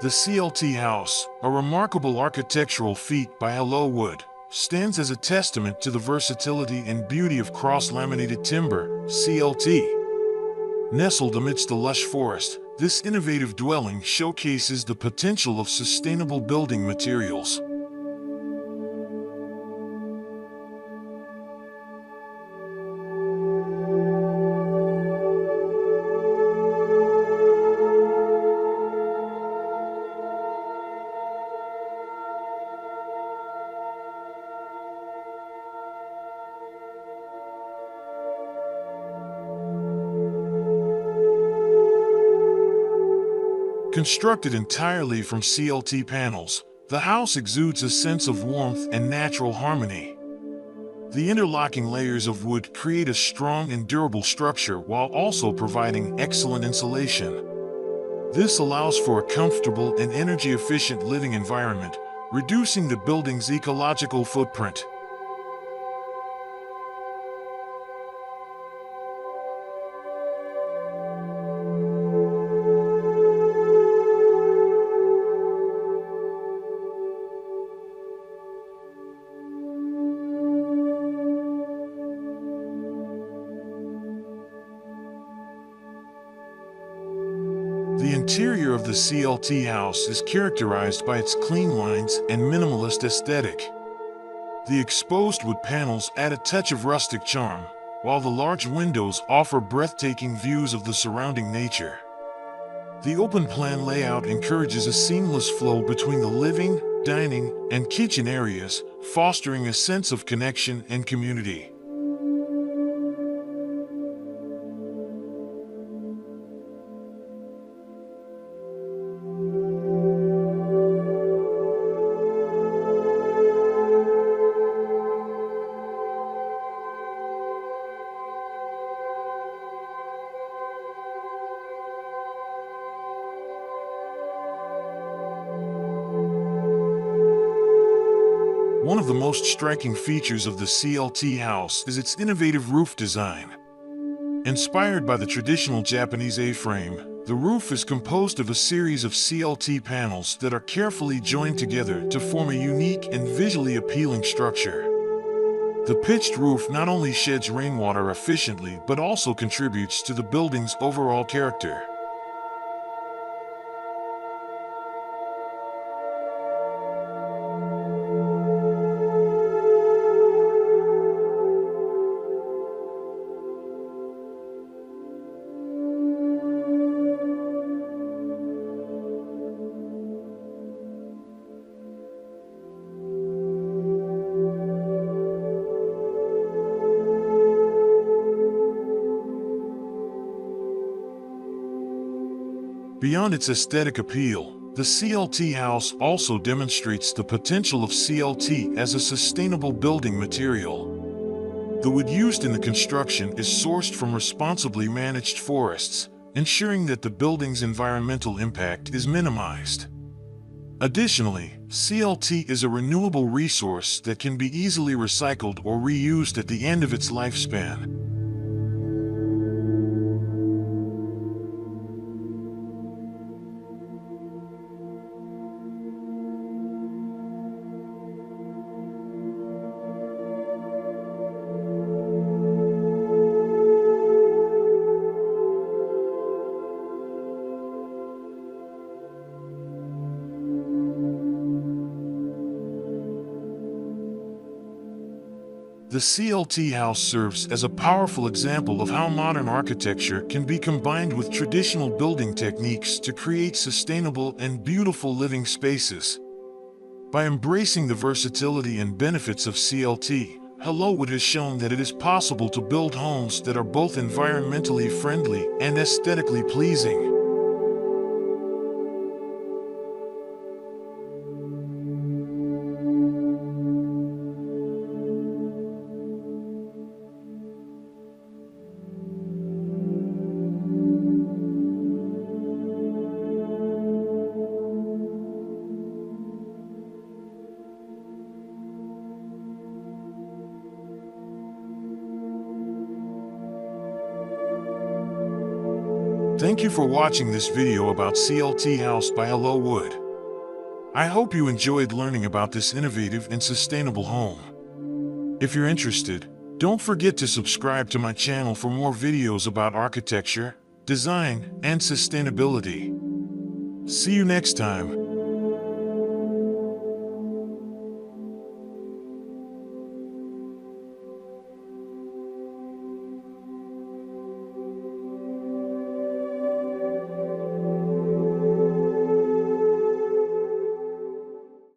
The CLT House, a remarkable architectural feat by Hello Wood, stands as a testament to the versatility and beauty of cross-laminated timber, CLT. Nestled amidst the lush forest, this innovative dwelling showcases the potential of sustainable building materials. Constructed entirely from CLT panels, the house exudes a sense of warmth and natural harmony. The interlocking layers of wood create a strong and durable structure while also providing excellent insulation. This allows for a comfortable and energy-efficient living environment, reducing the building's ecological footprint. The interior of the CLT house is characterized by its clean lines and minimalist aesthetic. The exposed wood panels add a touch of rustic charm, while the large windows offer breathtaking views of the surrounding nature. The open-plan layout encourages a seamless flow between the living, dining, and kitchen areas, fostering a sense of connection and community. One of the most striking features of the CLT house is its innovative roof design. Inspired by the traditional Japanese A-frame, the roof is composed of a series of CLT panels that are carefully joined together to form a unique and visually appealing structure. The pitched roof not only sheds rainwater efficiently but also contributes to the building's overall character. Beyond its aesthetic appeal, the CLT house also demonstrates the potential of CLT as a sustainable building material. The wood used in the construction is sourced from responsibly managed forests, ensuring that the building's environmental impact is minimized. Additionally, CLT is a renewable resource that can be easily recycled or reused at the end of its lifespan. The CLT house serves as a powerful example of how modern architecture can be combined with traditional building techniques to create sustainable and beautiful living spaces. By embracing the versatility and benefits of CLT, Hello Wood has shown that it is possible to build homes that are both environmentally friendly and aesthetically pleasing. Thank you for watching this video about CLT House by Hello Wood. I hope you enjoyed learning about this innovative and sustainable home. If you're interested, don't forget to subscribe to my channel for more videos about architecture, design, and sustainability. See you next time.